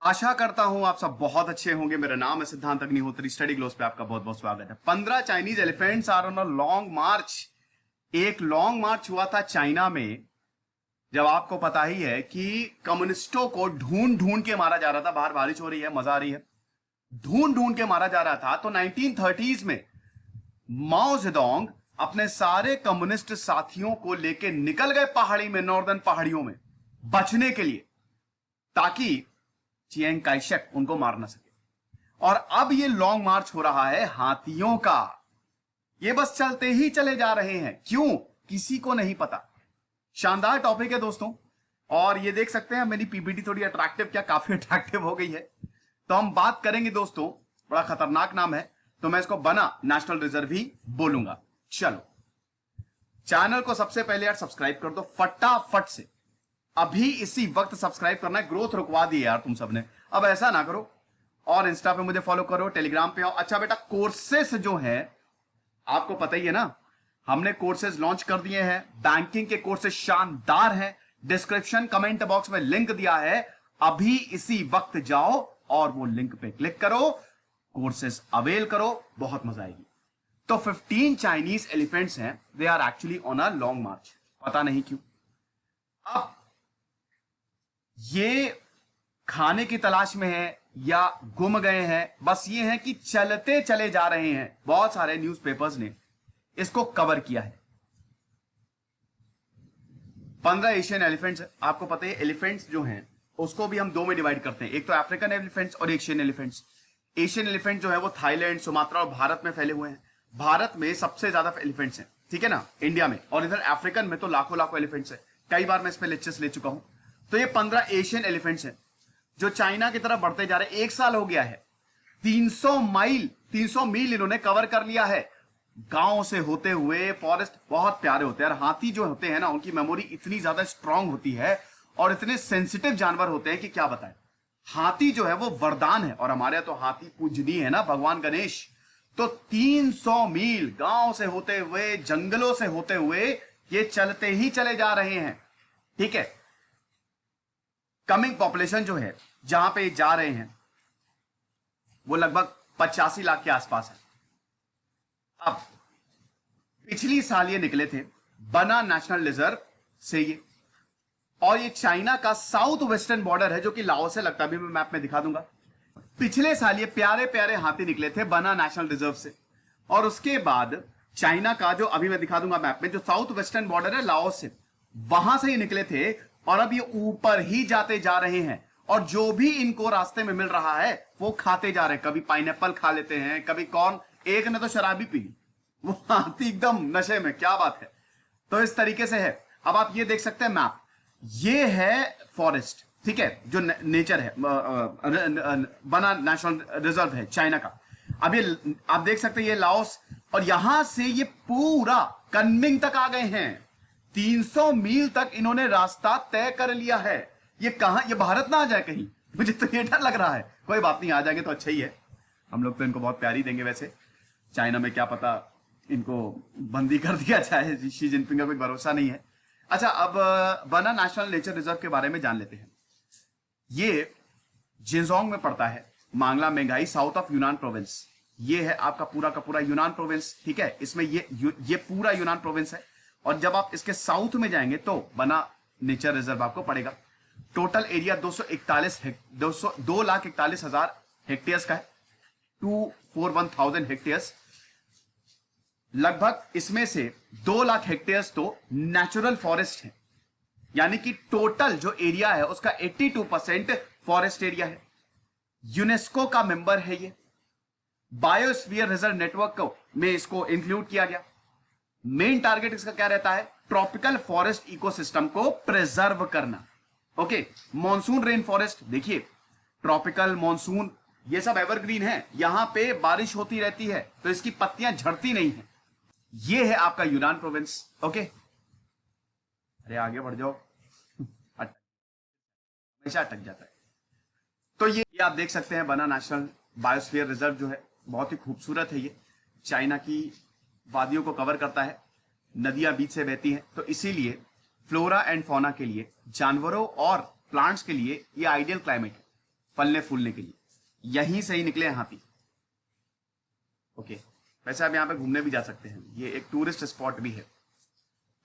आशा करता हूं आप सब बहुत अच्छे होंगे। मेरा नाम है सिद्धांत अग्निहोत्री। स्टडी ग्लोस पे आपका बहुत बहुत स्वागत है। 15 Chinese elephants are on a long march. एक लॉन्ग मार्च हुआ था चाइना में, जब आपको पता ही है कि कम्युनिस्टों को ढूंढ ढूंढ के मारा जा रहा था। बाहर बारिश हो रही है, मजा आ रही है। ढूंढ ढूंढ के मारा जा रहा था। तो 1930s में माओ जेडोंग अपने सारे कम्युनिस्ट साथियों को लेके निकल गए पहाड़ी में, नॉर्दर्न पहाड़ियों में बचने के लिए, ताकि चियांग काई शेक उनको मार ना सके। और अब ये लॉन्ग मार्च हो रहा है हाथियों का। ये बस चलते ही चले जा रहे हैं। क्यों, किसी को नहीं पता। शानदार टॉपिक है दोस्तों। और ये देख सकते हैं मेरी पीपीटी थोड़ी अट्रैक्टिव, क्या काफी अट्रैक्टिव हो गई है। तो हम बात करेंगे दोस्तों, बड़ा खतरनाक नाम है तो मैं इसको बना नेशनल रिजर्व ही बोलूंगा। चलो, चैनल को सबसे पहले यार सब्सक्राइब कर दो फटाफट से। अभी इसी वक्त सब्सक्राइब करना है। ग्रोथ रुकवा दी यार तुम सबने, अब ऐसा ना करो। और इंस्टा पे मुझे फॉलो करो, टेलीग्राम पे आओ। अच्छा बेटा, कोर्सेस जो है आपको पता ही है ना, हमने कोर्सेज लॉन्च कर दिए हैं। बैंकिंग के कोर्सेज शानदार हैं। डिस्क्रिप्शन कमेंट बॉक्स में लिंक दिया है, अभी इसी वक्त जाओ और वो लिंक पे क्लिक करो, कोर्सेज अवेल करो, बहुत मजा आएगी। तो 15 चाइनीज एलिफेंट्स हैं, they are actually on a long march. पता नहीं क्यों। अब ये खाने की तलाश में है या गुम गए हैं, बस ये है कि चलते चले जा रहे हैं। बहुत सारे न्यूज़पेपर्स ने इसको कवर किया है। 15 एशियन एलिफेंट्स। आपको पता है एलिफेंट्स जो हैं उसको भी हम दो में डिवाइड करते हैं, एक तो अफ्रीकन एलिफेंट्स और एशियन एलिफेंट्स। एशियन एलिफेंट जो है वो थाईलैंड, सुमात्रा और भारत में फैले हुए हैं। भारत में सबसे ज्यादा एलिफेंट्स हैं, ठीक है ना, इंडिया में। और इधर अफ्रीकन में तो लाखों लाखों एलिफेंट्स हैं। कई बार मैं इस पे लेक्चर्स ले चुका हूं। तो ये 15 एशियन एलिफेंट्स हैं जो चाइना की तरफ बढ़ते जा रहे हैं। 1 साल हो गया है। 300 मील इन्होंने कवर कर लिया है, गांव से होते हुए। फॉरेस्ट बहुत प्यारे होते हैं। और हाथी जो होते हैं ना, उनकी मेमोरी इतनी ज्यादा स्ट्रांग होती है और इतने सेंसिटिव जानवर होते हैं कि क्या बताएं। हाथी जो है वो वरदान है, और हमारे तो हाथी पूजनीय है ना, भगवान गणेश। तो 300 मील गांव से होते हुए, जंगलों से होते हुए ये चलते ही चले जा रहे हैं, ठीक है। कमिंग पॉपुलेशन जो है जहां पे जा रहे हैं वो लगभग 85 लाख के आसपास है। अब पिछली साल ये निकले थे बना नेशनल रिजर्व से ये, और ये चाइना का साउथ वेस्टर्न बॉर्डर है, जो कि लाओस से लगता है। अभी मैं मैप में दिखा दूंगा। पिछले साल ये प्यारे प्यारे हाथी निकले थे बना नेशनल रिजर्व से। और उसके बाद चाइना का जो अभी मैं दिखा दूंगा मैप में, जो साउथ वेस्टर्न बॉर्डर है लाओस से, वहां से ही निकले थे। और अब ये ऊपर ही जाते जा रहे हैं, और जो भी इनको रास्ते में मिल रहा है वो खाते जा रहे हैं। कभी पाइनएप्पल खा लेते हैं, कभी कॉर्न। एक ने तो शराब भी पी ली, वो हाथी एकदम नशे में, क्या बात है। तो इस तरीके से है। अब आप ये देख सकते हैं मैप, ये है फॉरेस्ट, ठीक है, जो नेचर है, बना नेशनल रिजर्व है चाइना का। अब ये आप देख सकते हैं, ये लाओस, और यहां से ये पूरा कनमिंग तक आ गए हैं। 300 मील तक इन्होंने रास्ता तय कर लिया है। ये कहां, ये भारत ना आ जाए कहीं, मुझे तो ये डर लग रहा है। कोई बात नहीं, आ जाएंगे तो अच्छा ही है। हम लोग तो इनको बहुत प्यारी देंगे वैसे। चाइना में क्या पता इनको बंदी कर दिया जाए, शी जिनपिंग का कोई भरोसा नहीं है। अच्छा, अब बना नेशनल नेचर रिजर्व के बारे में जान लेते हैं। ये जिनजोंग में पड़ता है, मांगला मेंघाई, साउथ ऑफ यूनान प्रोविंस। ये है आपका पूरा का पूरा यूनान प्रोविंस, ठीक है। इसमें ये पूरा यूनान प्रोविंस है। और जब आप इसके साउथ में जाएंगे तो बना नेचर रिजर्व आपको पड़ेगा। टोटल एरिया 2,41,000 हेक्टेयर्स का है, 241,000 हेक्टेयर्स। लगभग इसमें से 2 लाख हेक्टेयर्स तो नेचुरल फॉरेस्ट है, यानी कि टोटल जो एरिया है उसका 82% फॉरेस्ट एरिया है। यूनेस्को का मेंबर है ये। बायोस्फीयर रिजर्व नेटवर्क में इसको इंक्लूड किया गया। मेन टारगेट इसका क्या रहता है? ट्रॉपिकल फॉरेस्ट इकोसिस्टम को प्रिजर्व करना। ओके, मॉनसून रेन फॉरेस्ट, देखिए ट्रॉपिकल, मॉनसून, ये सब एवरग्रीन है। यहां पे बारिश होती रहती है तो इसकी पत्तियां झड़ती नहीं है। ये है आपका यूनान प्रोविंस। ओके, अरे आगे बढ़ जाओ, हमेशा अटक जाता है। तो ये आप देख सकते हैं बना नेशनल बायोस्फीयर रिजर्व जो है, बहुत ही खूबसूरत है। ये चाइना की वादियों को कवर करता है, नदियां बीच से बहती हैं, तो इसीलिए फ्लोरा एंड फौना के लिए, जानवरों और प्लांट्स के लिए ये आइडियल क्लाइमेट है। फलने फूलने के लिए। यहीं से ही निकले हैं हाथी। ओके, वैसे आप यहाँ पे घूमने भी जा सकते हैं, ये एक टूरिस्ट स्पॉट भी है।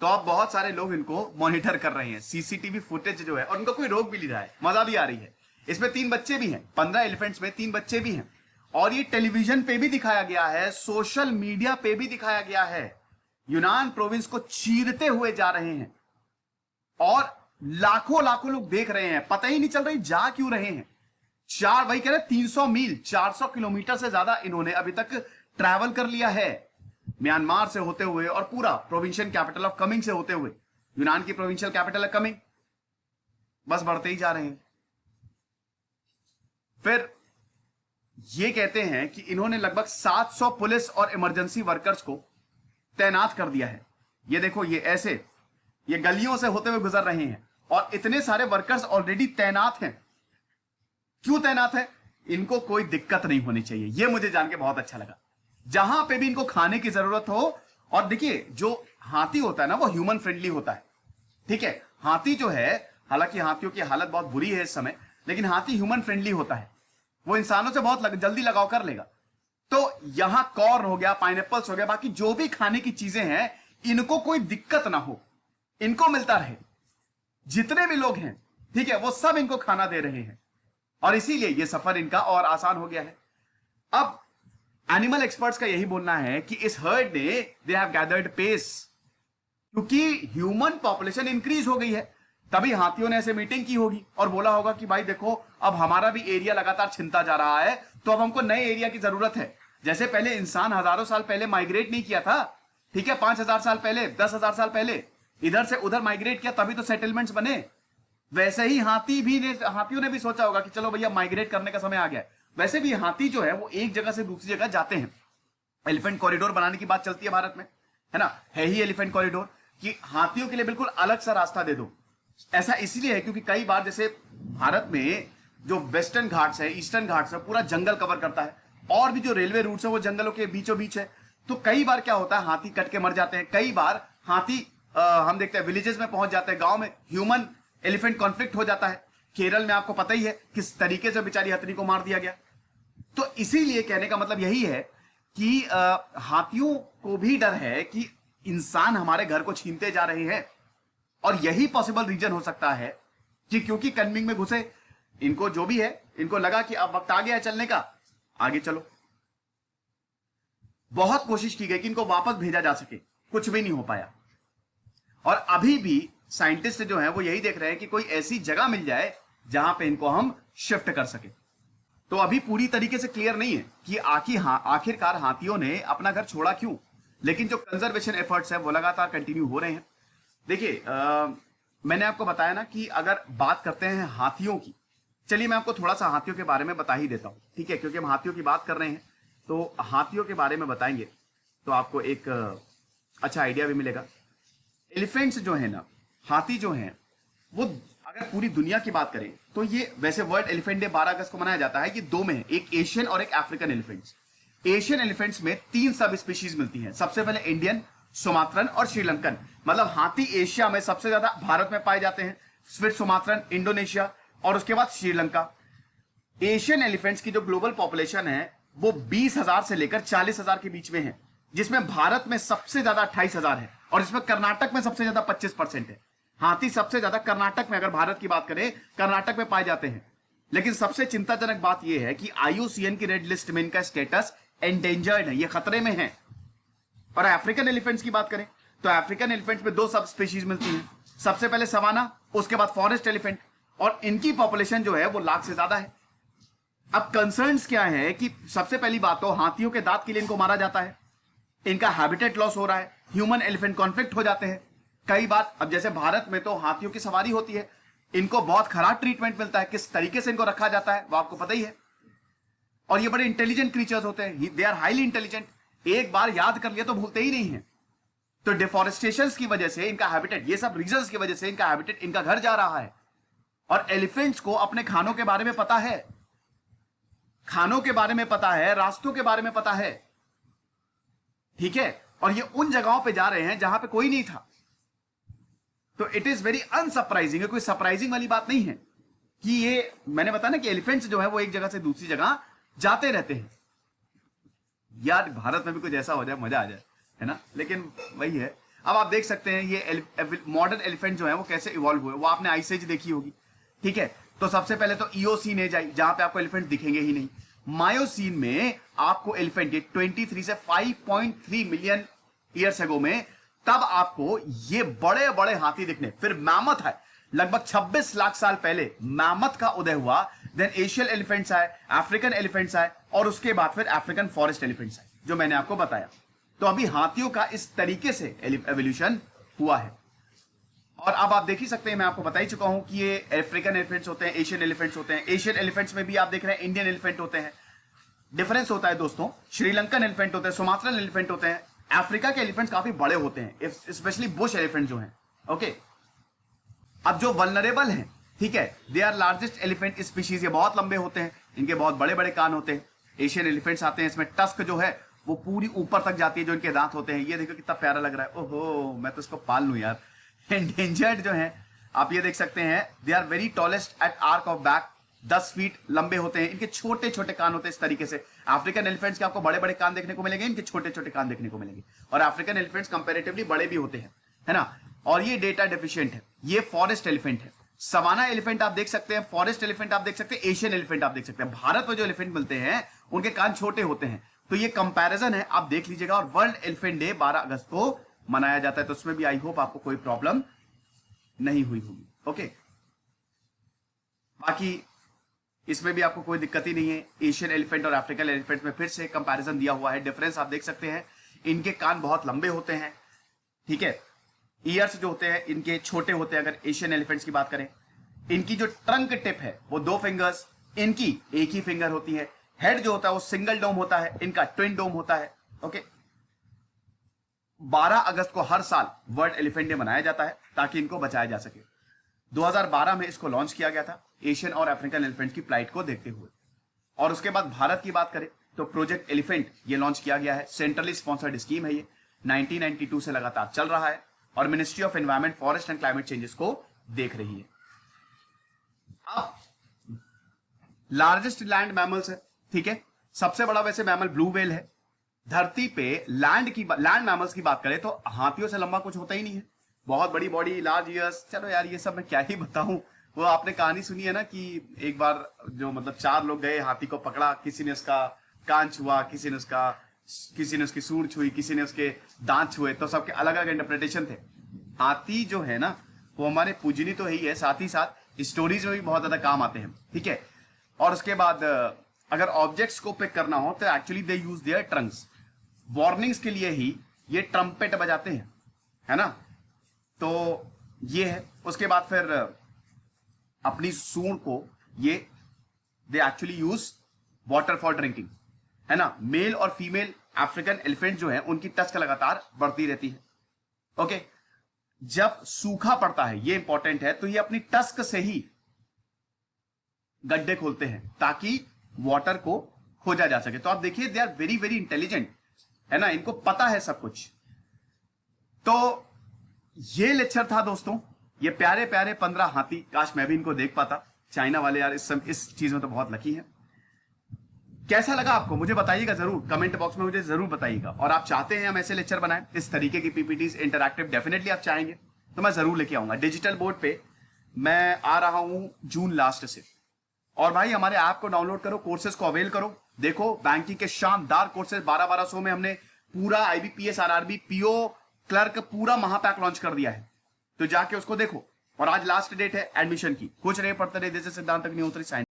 तो अब बहुत सारे लोग इनको मॉनिटर कर रहे हैं, सीसीटीवी फुटेज जो है, और उनको कोई रोक भी नहीं रहा है, मजा भी आ रही है। इसमें 3 बच्चे भी हैं, 15 एलिफेंट्स में 3 बच्चे भी हैं, और ये टेलीविजन पे भी दिखाया गया है, सोशल मीडिया पे भी दिखाया गया है। यूनान प्रोविंस को चीरते हुए जा रहे हैं और लाखों लाखों लोग देख रहे हैं, पता ही नहीं चल रही जा क्यों रहे हैं। वही कह रहे 300 मील 400 किलोमीटर से ज्यादा इन्होंने अभी तक ट्रैवल कर लिया है, म्यांमार से होते हुए और पूरा प्रोविंशियल कैपिटल ऑफ कमिंग से होते हुए। यूनान की प्रोविंशियल कैपिटल है कमिंग, बस बढ़ते ही जा रहे हैं। फिर ये कहते हैं कि इन्होंने लगभग 700 पुलिस और इमरजेंसी वर्कर्स को तैनात कर दिया है। ये देखो, ये गलियों से होते हुए गुजर रहे हैं और इतने सारे वर्कर्स ऑलरेडी तैनात हैं। क्यों तैनात है? इनको कोई दिक्कत नहीं होनी चाहिए। ये मुझे जान के बहुत अच्छा लगा। जहां पे भी इनको खाने की जरूरत हो, और देखिए जो हाथी होता है ना वो ह्यूमन फ्रेंडली होता है, ठीक है। हाथी जो है, हालांकि हाथियों की हालत बहुत बुरी है इस समय, लेकिन हाथी ह्यूमन फ्रेंडली होता है, वो इंसानों से बहुत जल्दी लगाव कर लेगा। तो यहां कॉर्न हो गया, पाइनएप्पल्स हो गया, बाकी जो भी खाने की चीजें हैं, इनको कोई दिक्कत ना हो, इनको मिलता रहे। जितने भी लोग हैं, ठीक है, वो सब इनको खाना दे रहे हैं और इसीलिए ये सफर इनका और आसान हो गया है। अब एनिमल एक्सपर्ट्स का यही बोलना है कि इस हर्ड ने दे हैव गैदर्ड पेस, क्योंकि ह्यूमन पॉपुलेशन इंक्रीज हो गई है। तभी हाथियों ने ऐसे मीटिंग की होगी और बोला होगा कि भाई देखो, अब हमारा भी एरिया लगातार छिनता जा रहा है, तो अब हमको नए एरिया की जरूरत है। जैसे पहले इंसान हजारों साल पहले माइग्रेट नहीं किया था, ठीक है, 5000 साल पहले, 10,000 साल पहले इधर से उधर माइग्रेट किया, तभी तो सेटलमेंट्स बने। वैसे ही हाथियों ने भी सोचा होगा कि चलो भैया माइग्रेट करने का समय आ गया है। वैसे भी हाथी जो है वो एक जगह से दूसरी जगह जाते हैं। एलिफेंट कॉरिडोर बनाने की बात चलती है भारत में, है ना, है ही एलिफेंट कॉरिडोर, कि हाथियों के लिए बिल्कुल अलग सा रास्ता दे दो। ऐसा इसलिए है क्योंकि कई बार जैसे भारत में जो वेस्टर्न घाट्स है, ईस्टर्न घाट्स है, पूरा जंगल कवर करता है, और भी जो रेलवे रूट्स है वो जंगलों के बीचों बीच है। तो कई बार क्या होता है, हाथी कट के मर जाते हैं। कई बार हाथी हम देखते हैं विलेजेस में पहुंच जाते हैं, गांव में ह्यूमन एलिफेंट कॉन्फ्लिक्ट हो जाता है। केरल में आपको पता ही है किस तरीके से बेचारी हथनी को मार दिया गया। तो इसीलिए कहने का मतलब यही है कि हाथियों को भी डर है कि इंसान हमारे घर को छीनते जा रहे हैं, और यही पॉसिबल रीजन हो सकता है कि क्योंकि कन्विंग में घुसे, इनको जो भी है, इनको लगा कि अब वक्त आ गया है चलने का, आगे चलो। बहुत कोशिश की गई कि इनको वापस भेजा जा सके, कुछ भी नहीं हो पाया। और अभी भी साइंटिस्ट जो है वो यही देख रहे हैं कि कोई ऐसी जगह मिल जाए जहां पे इनको हम शिफ्ट कर सके। तो अभी पूरी तरीके से क्लियर नहीं है कि आखिरकार हाथियों ने अपना घर छोड़ा क्यों, लेकिन जो कंजर्वेशन एफर्ट्स है वो लगातार कंटिन्यू हो रहे हैं। देखिए, मैंने आपको बताया ना कि अगर बात करते हैं हाथियों की, चलिए मैं आपको थोड़ा सा हाथियों के बारे में बता ही देता हूं, ठीक है, क्योंकि हम हाथियों की बात कर रहे हैं, तो हाथियों के बारे में बताएंगे तो आपको एक अच्छा आइडिया भी मिलेगा। एलिफेंट्स जो है ना, हाथी जो है, वो अगर पूरी दुनिया की बात करें तो ये, वैसे वर्ल्ड एलिफेंट डे 12 अगस्त को मनाया जाता है, ये 2 में है, एक एशियन और एक अफ्रीकन एलिफेंट्स। एशियन एलिफेंट्स में 3 सब स्पीशीज मिलती हैं। सबसे पहले इंडियन, सुमात्रन और श्रीलंकन। मतलब हाथी एशिया में सबसे ज्यादा भारत में पाए जाते हैं, फिर सुमात्रन, इंडोनेशिया, और उसके बाद श्रीलंका। एशियन एलिफेंट्स की जो ग्लोबल पॉपुलेशन है वो 20,000 से लेकर 40,000 के बीच में है, जिसमें भारत में सबसे ज्यादा 28,000 है, और इसमें कर्नाटक में सबसे ज्यादा 25% है। हाथी सबसे ज्यादा कर्नाटक में, अगर भारत की बात करें, कर्नाटक में पाए जाते हैं। लेकिन सबसे चिंताजनक बात यह है कि IUCN की रेड लिस्ट में इनका स्टेटस एंडेंजर्ड है, ये खतरे में है। और अफ्रीकन एलिफेंट्स की बात करें तो अफ्रीकन एलिफेंट्स में 2 सब स्पीशीज मिलती हैं। सबसे पहले सवाना, उसके बाद फॉरेस्ट एलिफेंट, और इनकी पॉपुलेशन जो है वो लाख से ज्यादा है। अब कंसर्न्स क्या है कि सबसे पहली बात तो हाथियों के दांत के लिए इनको मारा जाता है, इनका हैबिटेट लॉस हो रहा है, ह्यूमन एलिफेंट कॉन्फ्लिक्ट हो जाते हैं कई बार। अब जैसे भारत में तो हाथियों की सवारी होती है, इनको बहुत खराब ट्रीटमेंट मिलता है, किस तरीके से इनको रखा जाता है वो आपको पता ही है। और ये बड़े इंटेलिजेंट क्रीचर्स होते हैं, दे आर हाईली इंटेलिजेंट, एक बार याद कर लिया तो भूलते ही नहीं है। तो डिफॉरेस्टेशन की वजह से इनका हैबिटेट, ये सब रीजंस की वजह से इनका हैबिटेट, इनका घर जा रहा है। और एलिफेंट्स को अपने खानों के बारे में पता है, खानों के बारे में पता है, रास्तों के बारे में पता है, ठीक है, और ये उन जगहों पे जा रहे हैं जहां पे कोई नहीं था। तो इट इज वेरी अनसरप्राइजिंग, कोई सरप्राइजिंग वाली बात नहीं है कि ये मैंने बताया ना कि एलिफेंट्स जो है वो एक जगह से दूसरी जगह जाते रहते हैं। यार भारत में भी कुछ ऐसा हो जाए मजा आ जाए, है ना, लेकिन वही है। अब आप देख सकते हैं ये मॉडर्न एलिफेंट जो है वो कैसे इवॉल्व हुए, वो आपने आइस एज देखी होगी, ठीक है। तो सबसे पहले तो ईओसीन एज आई, जहां पे आपको एलिफेंट दिखेंगे ही नहीं। मायोसीन में आपको एलिफेंट 23 से 5.3 मिलियन ईयर्स एगो में तब आपको ये बड़े बड़े हाथी दिखने। फिर मैमथ है, लगभग 26 लाख साल पहले मैमथ का उदय हुआ। देन एशियन एलिफेंट्स आए, अफ्रीकन एलिफेंट्स आए, और उसके बाद फिर अफ्रीकन फॉरेस्ट एलिफेंट्स आए, जो मैंने आपको बताया। तो अभी हाथियों का इस तरीके से एवोल्यूशन हुआ है। और अब आप देख ही सकते हैं, मैं आपको बता ही चुका हूं कि ये अफ्रीकन एलिफेंट्स होते हैं, एशियन एलिफेंट्स होते हैं। एशियन एलिफेंट्स में भी आप देख रहे हैं इंडियन एलिफेंट होते हैं। डिफरेंस होता है दोस्तों, श्रीलंकन एलिफेंट होते हैं, सुमात्रन एलिफेंट होते हैं। अफ्रीका के एलिफेंट्स काफी बड़े होते हैं, स्पेशली बुश एलिफेंट जो हैं। ओके, अब जो वल्नरेबल हैं, ठीक है, they are largest elephant species, ये बहुत लंबे होते हैं, इनके बहुत बड़े बड़े कान होते हैं। एशियन एलिफेंट्स आते हैं, इसमें टस्क जो है वो पूरी ऊपर तक जाती है, जो इनके दांत होते हैं। ये देखो कितना प्यारा लग रहा है, ओहो मैं तो इसको पाल लूं यार। एंडेंजर्ड जो है आप ये देख सकते हैं, they are very tallest at arch of back, 10 feet लंबे होते हैं, इनके छोटे छोटे कान होते हैं इस तरीके से। अफ्रीकन एलिफेंट्स के आपको बड़े बड़े कान देखने को मिलेंगे, इनके छोटे छोटे कान देखने को मिलेंगे। और अफ्रीकन एलिफेंट्स कंपैरेटिवली बड़े भी होते हैं, है ना। और ये डेटा डेफिशिएंट है, ये फॉरेस्ट एलिफेंट है। सवाना एलिफेंट आप देख सकते हैं, फॉरेस्ट एलिफेंट आप देख सकते हैं, एशियन एलिफेंट आप देख सकते हैं। भारत में जो एलिफेंट मिलते हैं उनके कान छोटे होते हैं, तो ये कंपैरिजन है, आप देख लीजिएगा। और वर्ल्ड एलिफेंट डे 12 अगस्त को मनाया जाता है, तो उसमें भी आई होप आपको कोई प्रॉब्लम नहीं हुई होगी। ओके, बाकी इसमें भी आपको कोई दिक्कत ही नहीं है। एशियन एलिफेंट और अफ्रीकन एलिफेंट में फिर से कंपैरिजन दिया हुआ है, डिफरेंस आप देख सकते हैं। इनके कान बहुत लंबे होते हैं, ठीक है। ईयर्स जो होते हैं इनके छोटे होते हैं, अगर एशियन एलिफेंट्स की बात करें। इनकी जो ट्रंक टिप है वो 2 फिंगर्स, इनकी एक ही फिंगर होती है। हेड जो होता है वो सिंगल डोम होता है, इनका ट्विन डोम होता है। ओके, 12 अगस्त को हर साल वर्ल्ड एलिफेंट डे मनाया जाता है ताकि इनको बचाया जा सके। 2012 में इसको लॉन्च किया गया था एशियन और अफ्रीकन एलिफेंट की फ्लाइट को देखते हुए। और उसके बाद भारत की बात करें तो प्रोजेक्ट एलिफेंट ये लॉन्च किया गया है, सेंट्रली स्पॉन्सर्ड स्कीम है ये, 1992 से लगातार चल रहा है और ministry of environment, forest and climate changes को देख रही है। अब लार्जेस्ट लैंड मैमल्स है, ठीक है। सबसे बड़ा वैसे मैमल ब्लू व्हेल है। धरती पे लैंड मैमल्स की बात करें तो हाथियों से लंबा कुछ होता ही नहीं है, बहुत बड़ी बॉडी, लार्ज ईयर्स। चलो यार ये सब मैं क्या ही बताऊं, वो आपने कहानी सुनी है ना कि एक बार जो मतलब 4 लोग गए, हाथी को पकड़ा, किसी ने उसका कान छुआ, किसी ने उसकी सूंड छुई, किसी ने उसके दांत छुए, तो सबके अलग अलग इंटरप्रिटेशन थे। हाथी जो है ना वो हमारे पूजनी तो ही है, साथ ही साथ स्टोरीज में भी बहुत ज्यादा काम आते हैं, ठीक है। और उसके बाद अगर ऑब्जेक्ट्स को पिक करना हो तो actually they use their Trunks, warnings के लिए ही ये ट्रम्पेट बजाते हैं, है ना। तो ये है। उसके बाद फिर अपनी सूंड को ये they actually use water for drinking, है ना। मेल और फीमेल अफ्रीकन एलिफेंट जो है उनकी टस्क लगातार बढ़ती रहती है। ओके, जब सूखा पड़ता है, ये इंपॉर्टेंट है, तो ये अपनी टस्क से ही गड्ढे खोलते हैं ताकि वाटर को खोजा जा सके। तो आप देखिए they are very very intelligent, है ना, इनको पता है सब कुछ। तो ये लेक्चर था दोस्तों, ये प्यारे प्यारे 15 हाथी, काश मैं भी इनको देख पाता। चाइना वाले यार इस चीज में तो बहुत लकी है। कैसा लगा आपको मुझे बताइएगा जरूर, कमेंट बॉक्स में मुझे जरूर बताइएगा। और आप चाहते हैं हम ऐसे लेक्चर बनाएं, इस तरीके की पीपीटीज इंटरैक्टिव, डेफिनेटली आप चाहेंगे तो मैं जरूर लेके आऊंगा। डिजिटल बोर्ड पे मैं आ रहा हूं जून लास्ट से। और भाई हमारे ऐप को डाउनलोड करो, कोर्सेज को अवेल करो। देखो बैंकिंग के शानदार कोर्सेज 1200 में हमने पूरा आईबीपीएस, आरआरबी, पीओ, क्लर्क पूरा महापैक लॉन्च कर दिया है, तो जाके उसको देखो। और आज लास्ट डेट है एडमिशन की, कुछ नहीं पढ़ते रहे जैसे सिद्धांत तक नहीं उतरी साइंस